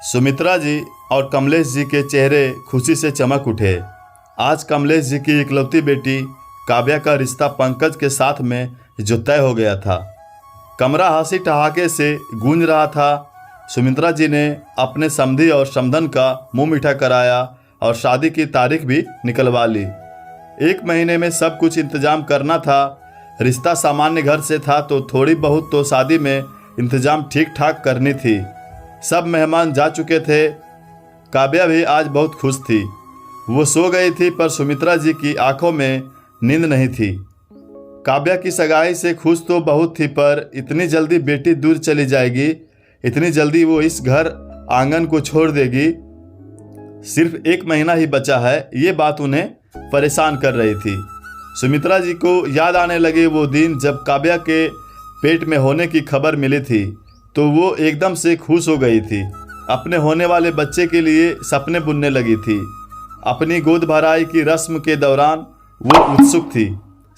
सुमित्रा जी और कमलेश जी के चेहरे खुशी से चमक उठे। आज कमलेश जी की इकलौती बेटी काव्या का रिश्ता पंकज के साथ में जो तय हो गया था। कमरा हंसी ठहाके से गूंज रहा था। सुमित्रा जी ने अपने समधी और समधन का मुंह मीठा कराया और शादी की तारीख भी निकलवा ली। 1 महीने में सब कुछ इंतजाम करना था। रिश्ता सामान्य घर से था तो थोड़ी बहुत तो शादी में इंतजाम ठीक ठाक करनी थी। सब मेहमान जा चुके थे। काव्या भी आज बहुत खुश थी। वो सो गई थी पर सुमित्रा जी की आंखों में नींद नहीं थी। काव्या की सगाई से खुश तो बहुत थी पर इतनी जल्दी बेटी दूर चली जाएगी, इतनी जल्दी वो इस घर आंगन को छोड़ देगी। सिर्फ 1 महीना ही बचा है, ये बात उन्हें परेशान कर रही थी। सुमित्रा जी को याद आने लगे वो दिन जब काव्या के पेट में होने की खबर मिली थी तो वो एकदम से खुश हो गई थी। अपने होने वाले बच्चे के लिए सपने बुनने लगी थी। अपनी गोद भराई की रस्म के दौरान वो उत्सुक थी।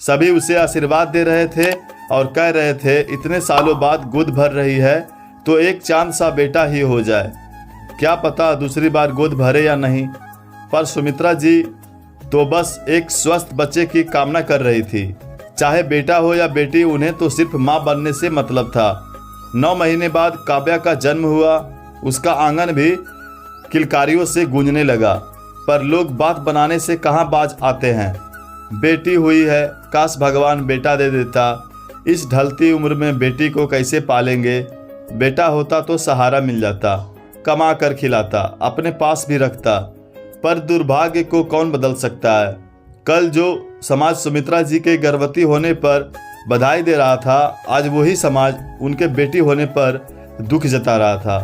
सभी उसे आशीर्वाद दे रहे थे और कह रहे थे इतने सालों बाद गोद भर रही है तो एक चांद सा बेटा ही हो जाए। क्या पता दूसरी बार गोद भरे या नहीं, पर सुमित्रा जी तो बस एक स्वस्थ बच्चे की कामना कर रही थी। चाहे बेटा हो या बेटी, उन्हें तो सिर्फ माँ बनने से मतलब था। 9 महीने बाद काव्या का जन्म हुआ। उसका आंगन भी किलकारियों से गूंजने लगा, पर लोग बात बनाने से कहाँ बाज आते हैं। बेटी हुई है, काश भगवान बेटा दे देता। इस ढलती उम्र में बेटी को कैसे पालेंगे। बेटा होता तो सहारा मिल जाता, कमा कर खिलाता, अपने पास भी रखता। पर दुर्भाग्य को कौन बदल सकता है। कल जो समाज सुमित्रा जी के गर्भवती होने पर बधाई दे रहा था, आज वही समाज उनके बेटी होने पर दुख जता रहा था।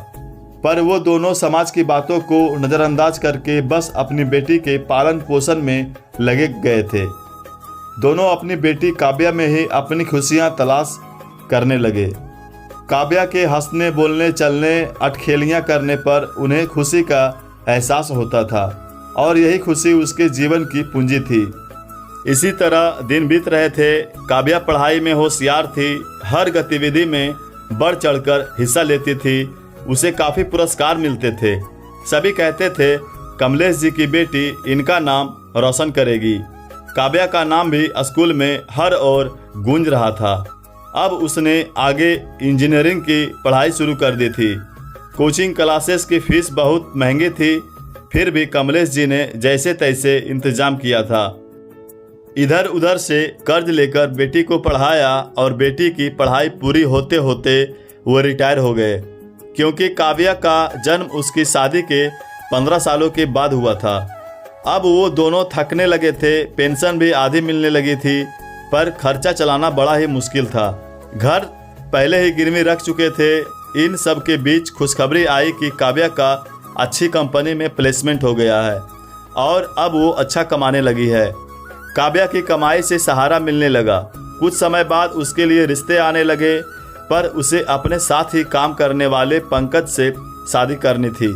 पर वो दोनों समाज की बातों को नज़रअंदाज करके बस अपनी बेटी के पालन पोषण में लगे गए थे। दोनों अपनी बेटी काव्या में ही अपनी खुशियां तलाश करने लगे। काव्या के हंसने, बोलने, चलने, अटखेलियां करने पर उन्हें खुशी का एहसास होता था और यही खुशी उसके जीवन की पूंजी थी। इसी तरह दिन बीत रहे थे। काव्या पढ़ाई में होशियार थी, हर गतिविधि में बढ़ चढ़कर हिस्सा लेती थी। उसे काफ़ी पुरस्कार मिलते थे। सभी कहते थे कमलेश जी की बेटी इनका नाम रोशन करेगी। काव्या का नाम भी स्कूल में हर ओर गूंज रहा था। अब उसने आगे इंजीनियरिंग की पढ़ाई शुरू कर दी थी। कोचिंग क्लासेस की फीस बहुत महंगी थी, फिर भी कमलेश जी ने जैसे तैसे इंतजाम किया था। इधर उधर से कर्ज लेकर बेटी को पढ़ाया और बेटी की पढ़ाई पूरी होते होते वो रिटायर हो गए, क्योंकि काव्या का जन्म उसकी शादी के 15 सालों के बाद हुआ था। अब वो दोनों थकने लगे थे, पेंशन भी आधी मिलने लगी थी, पर खर्चा चलाना बड़ा ही मुश्किल था। घर पहले ही गिरवी रख चुके थे। इन सब के बीच खुशखबरी आई कि काव्या का अच्छी कंपनी में प्लेसमेंट हो गया है और अब वो अच्छा कमाने लगी है। काव्या की कमाई से सहारा मिलने लगा। कुछ समय बाद उसके लिए रिश्ते आने लगे, पर उसे अपने साथ ही काम करने वाले पंकज से शादी करनी थी।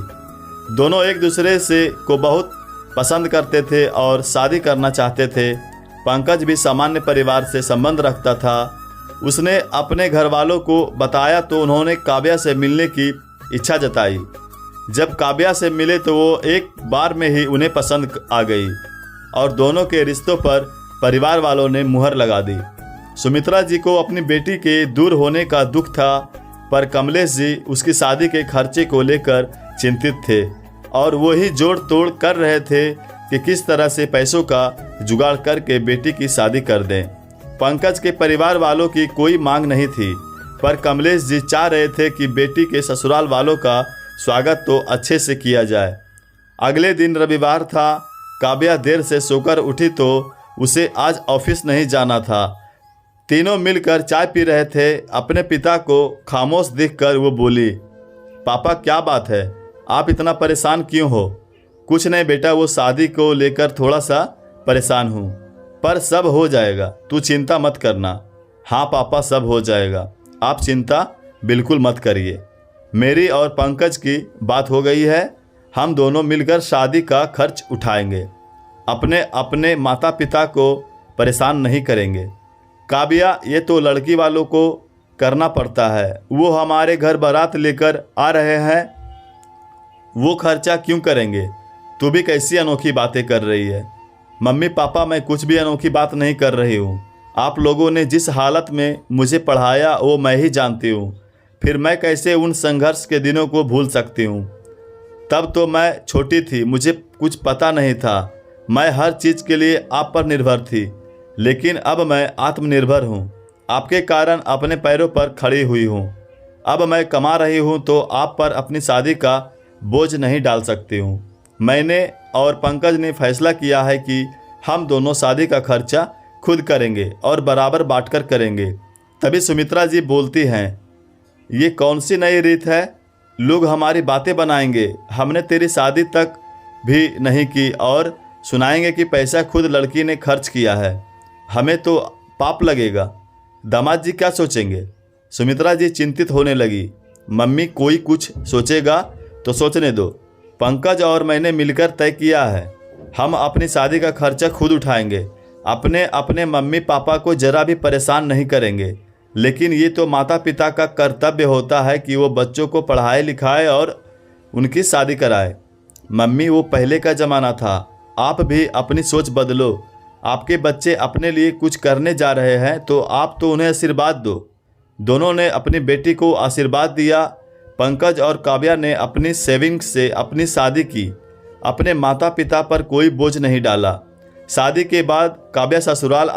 दोनों एक दूसरे से को बहुत पसंद करते थे और शादी करना चाहते थे। पंकज भी सामान्य परिवार से संबंध रखता था। उसने अपने घर वालों को बताया तो उन्होंने काव्या से मिलने की इच्छा जताई। जब काव्या से मिले तो वो एक बार में ही उन्हें पसंद आ गई और दोनों के रिश्तों पर परिवार वालों ने मुहर लगा दी। सुमित्रा जी को अपनी बेटी के दूर होने का दुख था, पर कमलेश जी उसकी शादी के खर्चे को लेकर चिंतित थे और वो ही जोड़ तोड़ कर रहे थे कि किस तरह से पैसों का जुगाड़ करके बेटी की शादी कर दें। पंकज के परिवार वालों की कोई मांग नहीं थी, पर कमलेश जी चाह रहे थे कि बेटी के ससुराल वालों का स्वागत तो अच्छे से किया जाए। अगले दिन रविवार था। काव्या देर से सोकर उठी तो उसे आज ऑफिस नहीं जाना था। तीनों मिलकर चाय पी रहे थे। अपने पिता को खामोश देखकर वो बोली, पापा क्या बात है, आप इतना परेशान क्यों हो? कुछ नहीं बेटा, वो शादी को लेकर थोड़ा सा परेशान हूँ, पर सब हो जाएगा, तू चिंता मत करना। हाँ पापा, सब हो जाएगा, आप चिंता बिल्कुल मत करिए। मेरी और पंकज की बात हो गई है, हम दोनों मिलकर शादी का खर्च उठाएंगे। अपने अपने माता पिता को परेशान नहीं करेंगे। काव्या, ये तो लड़की वालों को करना पड़ता है। वो हमारे घर बारात लेकर आ रहे हैं वो खर्चा क्यों करेंगे? तू भी कैसी अनोखी बातें कर रही है? मम्मी पापा, मैं कुछ भी अनोखी बात नहीं कर रही हूँ। आप लोगों ने जिस हालत में मुझे पढ़ाया वो मैं ही जानती हूँ। फिर मैं कैसे उन संघर्ष के दिनों को भूल सकती हूँ? तब तो मैं छोटी थी, मुझे कुछ पता नहीं था। मैं हर चीज़ के लिए आप पर निर्भर थी, लेकिन अब मैं आत्मनिर्भर हूँ। आपके कारण अपने पैरों पर खड़ी हुई हूँ। अब मैं कमा रही हूँ तो आप पर अपनी शादी का बोझ नहीं डाल सकती हूँ। मैंने और पंकज ने फैसला किया है कि हम दोनों शादी का खर्चा खुद करेंगे और बराबर बांटकर करेंगे। तभी सुमित्रा जी बोलती हैं, ये कौन सी नई रीत है? लोग हमारी बातें बनाएंगे। हमने तेरी शादी तक भी नहीं की और सुनाएंगे कि पैसा खुद लड़की ने खर्च किया है। हमें तो पाप लगेगा। दामाद जी क्या सोचेंगे? सुमित्रा जी चिंतित होने लगी। मम्मी, कोई कुछ सोचेगा तो सोचने दो। पंकज और मैंने मिलकर तय किया है, हम अपनी शादी का खर्चा खुद उठाएंगे। अपने अपने मम्मी पापा को जरा भी परेशान नहीं करेंगे। लेकिन ये तो माता पिता का कर्तव्य होता है कि वो बच्चों को पढ़ाए लिखाए और उनकी शादी कराए। मम्मी, वो पहले का ज़माना था। आप भी अपनी सोच बदलो। आपके बच्चे अपने लिए कुछ करने जा रहे हैं तो आप तो उन्हें आशीर्वाद दो। दोनों ने अपनी बेटी को आशीर्वाद दिया। पंकज और काव्या ने अपनी सेविंग्स से अपनी शादी की। अपने माता पिता पर कोई बोझ नहीं डाला। शादी के बाद काव्या ससुराल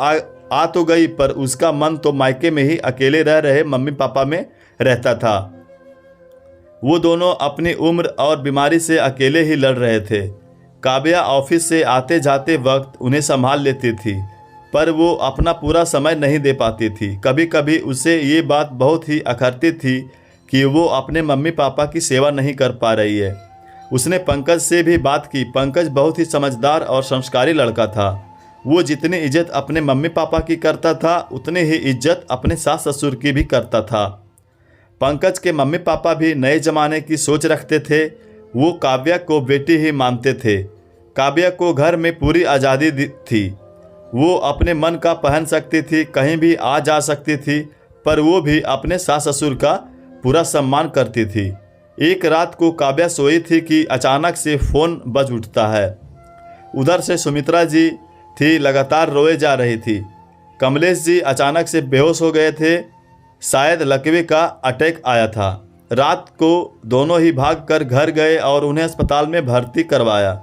आ तो गई, पर उसका मन तो मायके में ही अकेले रह रहे मम्मी पापा में रहता था। वो दोनों अपनी उम्र और बीमारी से अकेले ही लड़ रहे थे। काव्या ऑफिस से आते जाते वक्त उन्हें संभाल लेती थी, पर वो अपना पूरा समय नहीं दे पाती थी। कभी कभी उसे ये बात बहुत ही अखरती थी कि वो अपने मम्मी पापा की सेवा नहीं कर पा रही है। उसने पंकज से भी बात की। पंकज बहुत ही समझदार और संस्कारी लड़का था। वो जितनी इज्जत अपने मम्मी पापा की करता था, उतनी ही इज्जत अपने सास ससुर की भी करता था। पंकज के मम्मी पापा भी नए ज़माने की सोच रखते थे। वो काव्या को बेटी ही मानते थे। काव्या को घर में पूरी आज़ादी थी। वो अपने मन का पहन सकती थी, कहीं भी आ जा सकती थी, पर वो भी अपने सास ससुर का पूरा सम्मान करती थी। एक रात को काव्या सोई थी कि अचानक से फ़ोन बज उठता है। उधर से सुमित्रा जी थी, लगातार रोए जा रही थी। कमलेश जी अचानक से बेहोश हो गए थे। शायद लकवे का अटैक आया था। रात को दोनों ही भागकर घर गए और उन्हें अस्पताल में भर्ती करवाया।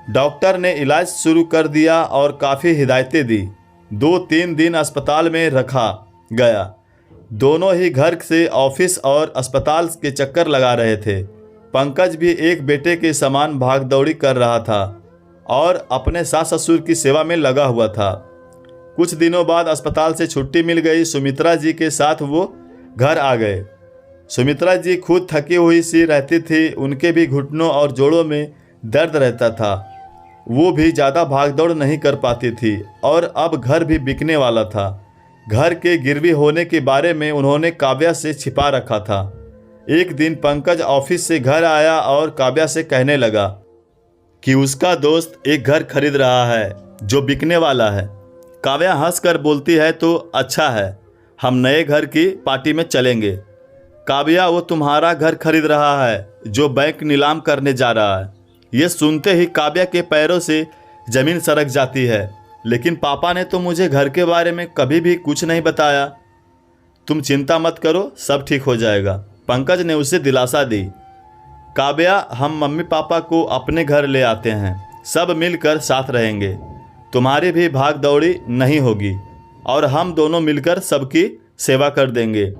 डॉक्टर ने इलाज शुरू कर दिया और काफ़ी हिदायतें दी। 2-3 दिन अस्पताल में रखा गया। दोनों ही घर से ऑफिस और अस्पताल के चक्कर लगा रहे थे। पंकज भी एक बेटे के समान भागदौड़ी कर रहा था और अपने सास ससुर की सेवा में लगा हुआ था। कुछ दिनों बाद अस्पताल से छुट्टी मिल गई। सुमित्रा जी के साथ वो घर आ गए। सुमित्रा जी खुद थकी हुई सी रहती थी। उनके भी घुटनों और जोड़ों में दर्द रहता था। वो भी ज़्यादा भागदौड़ नहीं कर पाती थी और अब घर भी बिकने वाला था। घर के गिरवी होने के बारे में उन्होंने काव्या से छिपा रखा था। एक दिन पंकज ऑफिस से घर आया और काव्या से कहने लगा कि उसका दोस्त एक घर खरीद रहा है जो बिकने वाला है। काव्या हंसकर बोलती है, तो अच्छा है, हम नए घर की पार्टी में चलेंगे। काव्या, वो तुम्हारा घर खरीद रहा है जो बैंक नीलाम करने जा रहा है। ये सुनते ही काव्या के पैरों से ज़मीन सरक जाती है। लेकिन पापा ने तो मुझे घर के बारे में कभी भी कुछ नहीं बताया। तुम चिंता मत करो, सब ठीक हो जाएगा, पंकज ने उसे दिलासा दी। काव्या, हम मम्मी पापा को अपने घर ले आते हैं, सब मिलकर साथ रहेंगे। तुम्हारी भी भाग दौड़ी नहीं होगी और हम दोनों मिलकर सबकी सेवा कर देंगे।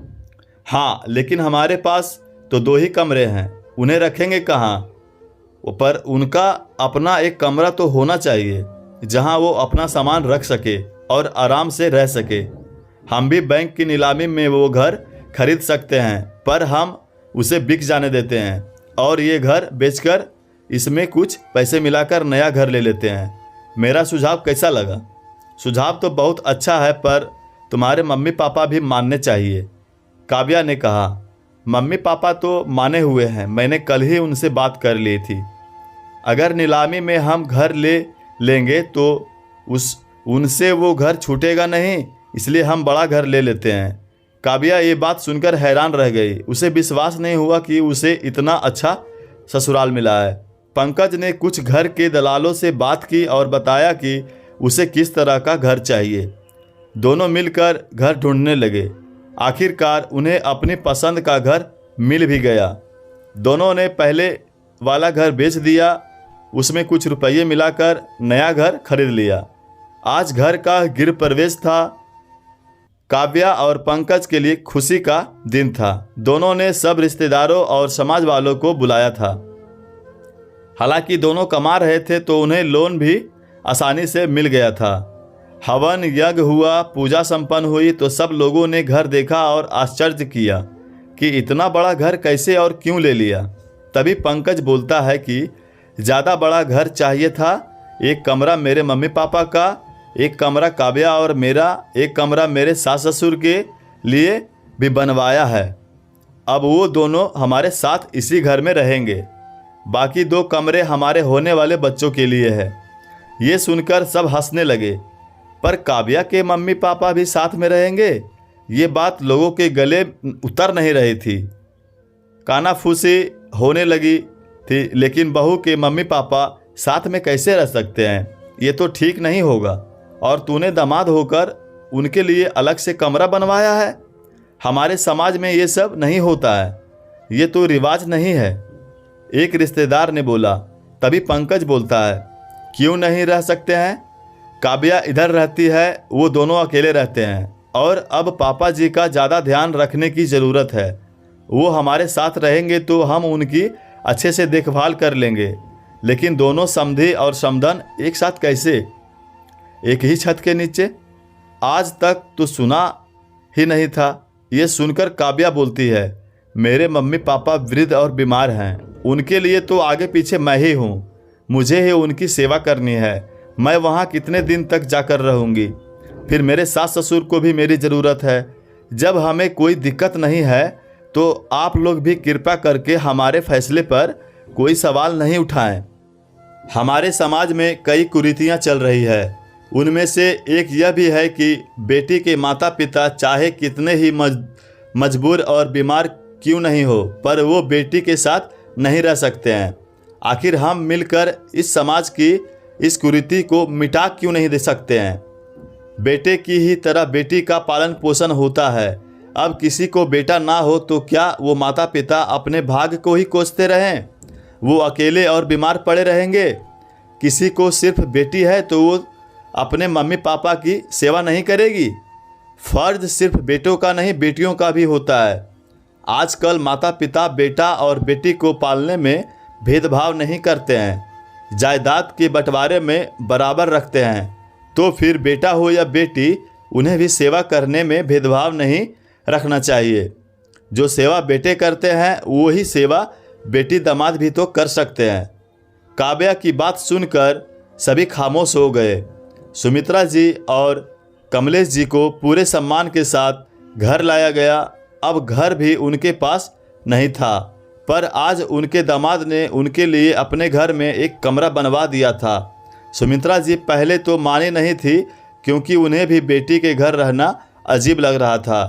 हाँ, लेकिन हमारे पास तो 2 ही कमरे हैं, उन्हें रखेंगे कहाँ? पर उनका अपना एक कमरा तो होना चाहिए जहाँ वो अपना सामान रख सके और आराम से रह सके। हम भी बैंक की नीलामी में वो घर खरीद सकते हैं, पर हम उसे बिक जाने देते हैं और ये घर बेचकर इसमें कुछ पैसे मिलाकर नया घर ले लेते हैं। मेरा सुझाव कैसा लगा? सुझाव तो बहुत अच्छा है, पर तुम्हारे मम्मी पापा भी मानने चाहिए, काव्या ने कहा। मम्मी पापा तो माने हुए हैं, मैंने कल ही उनसे बात कर ली थी। अगर नीलामी में हम घर ले लेंगे तो उनसे वो घर छूटेगा नहीं, इसलिए हम बड़ा घर ले लेते हैं। काव्या ये बात सुनकर हैरान रह गई। उसे विश्वास नहीं हुआ कि उसे इतना अच्छा ससुराल मिला है। पंकज ने कुछ घर के दलालों से बात की और बताया कि उसे किस तरह का घर चाहिए। दोनों मिलकर घर ढूंढने लगे। आखिरकार उन्हें अपनी पसंद का घर मिल भी गया। दोनों ने पहले वाला घर बेच दिया, उसमें कुछ रुपये मिलाकर नया घर खरीद लिया। आज घर का गृह प्रवेश था। काव्या और पंकज के लिए खुशी का दिन था। दोनों ने सब रिश्तेदारों और समाज वालों को बुलाया था। हालांकि दोनों कमा रहे थे तो उन्हें लोन भी आसानी से मिल गया था। हवन यज्ञ हुआ, पूजा संपन्न हुई तो सब लोगों ने घर देखा और आश्चर्य किया कि इतना बड़ा घर कैसे और क्यों ले लिया। तभी पंकज बोलता है कि ज़्यादा बड़ा घर चाहिए था। एक कमरा मेरे मम्मी पापा का, एक कमरा काव्या और मेरा, एक कमरा मेरे सास ससुर के लिए भी बनवाया है। अब वो दोनों हमारे साथ इसी घर में रहेंगे। बाकी 2 कमरे हमारे होने वाले बच्चों के लिए है। ये सुनकर सब हंसने लगे। पर काव्या के मम्मी पापा भी साथ में रहेंगे? ये बात लोगों के गले उतर नहीं रही थी। कानाफूसी होने लगी थी। लेकिन बहू के मम्मी पापा साथ में कैसे रह सकते हैं? ये तो ठीक नहीं होगा। और तूने दामाद होकर उनके लिए अलग से कमरा बनवाया है? हमारे समाज में ये सब नहीं होता है। ये तो रिवाज नहीं है, एक रिश्तेदार ने बोला। तभी पंकज बोलता है, क्यों नहीं रह सकते हैं? काव्या इधर रहती है, वो दोनों अकेले रहते हैं और अब पापा जी का ज़्यादा ध्यान रखने की ज़रूरत है। वो हमारे साथ रहेंगे तो हम उनकी अच्छे से देखभाल कर लेंगे। लेकिन दोनों समधी और समधन एक साथ कैसे, एक ही छत के नीचे? आज तक तो सुना ही नहीं था। ये सुनकर काव्या बोलती है, मेरे मम्मी पापा वृद्ध और बीमार हैं, उनके लिए तो आगे पीछे मैं ही हूँ। मुझे ही उनकी सेवा करनी है। मैं वहाँ कितने दिन तक जाकर रहूँगी? फिर मेरे सास ससुर को भी मेरी ज़रूरत है। जब हमें कोई दिक्कत नहीं है तो आप लोग भी कृपा करके हमारे फैसले पर कोई सवाल नहीं उठाएं। हमारे समाज में कई कुरीतियाँ चल रही है। उनमें से एक यह भी है कि बेटी के माता पिता चाहे कितने ही मजबूर और बीमार क्यों नहीं हो, पर वो बेटी के साथ नहीं रह सकते हैं। आखिर हम मिलकर इस समाज की इस कुरीति को मिटा क्यों नहीं दे सकते हैं? बेटे की ही तरह बेटी का पालन पोषण होता है। अब किसी को बेटा ना हो तो क्या वो माता पिता अपने भाग्य को ही कोसते रहें? वो अकेले और बीमार पड़े रहेंगे? किसी को सिर्फ बेटी है तो वो अपने मम्मी पापा की सेवा नहीं करेगी? फर्ज सिर्फ बेटों का नहीं, बेटियों का भी होता है। आजकल माता पिता बेटा और बेटी को पालने में भेदभाव नहीं करते हैं, जायदाद के बंटवारे में बराबर रखते हैं। तो फिर बेटा हो या बेटी, उन्हें भी सेवा करने में भेदभाव नहीं रखना चाहिए। जो सेवा बेटे करते हैं वही सेवा बेटी दामाद भी तो कर सकते हैं। काव्या की बात सुनकर सभी खामोश हो गए। सुमित्रा जी और कमलेश जी को पूरे सम्मान के साथ घर लाया गया। अब घर भी उनके पास नहीं था, पर आज उनके दामाद ने उनके लिए अपने घर में एक कमरा बनवा दिया था। सुमित्रा जी पहले तो मानी नहीं थी, क्योंकि उन्हें भी बेटी के घर रहना अजीब लग रहा था।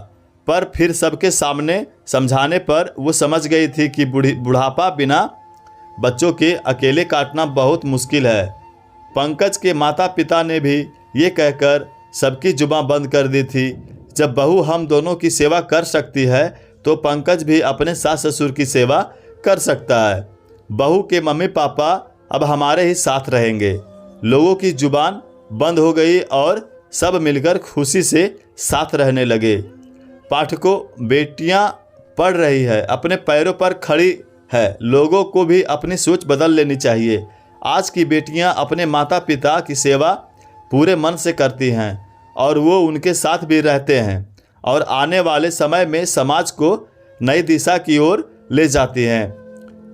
पर फिर सबके सामने समझाने पर वो समझ गई थी कि बुढ़ापा बिना बच्चों के अकेले काटना बहुत मुश्किल है। पंकज के माता पिता ने भी ये कहकर सबकी जुबान बंद कर दी थी, जब बहू हम दोनों की सेवा कर सकती है तो पंकज भी अपने सास ससुर की सेवा कर सकता है। बहू के मम्मी पापा अब हमारे ही साथ रहेंगे। लोगों की जुबान बंद हो गई और सब मिलकर खुशी से साथ रहने लगे। पाठकों, बेटियां पढ़ रही है, अपने पैरों पर खड़ी है। लोगों को भी अपनी सोच बदल लेनी चाहिए। आज की बेटियां अपने माता पिता की सेवा पूरे मन से करती हैं और वो उनके साथ भी रहते हैं और आने वाले समय में समाज को नई दिशा की ओर ले जाती हैं।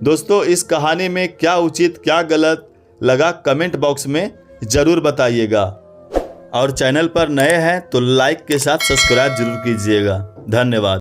दोस्तों, इस कहानी में क्या उचित क्या गलत लगा कमेंट बॉक्स में ज़रूर बताइएगा और चैनल पर नए हैं तो लाइक के साथ सब्सक्राइब जरूर कीजिएगा। धन्यवाद।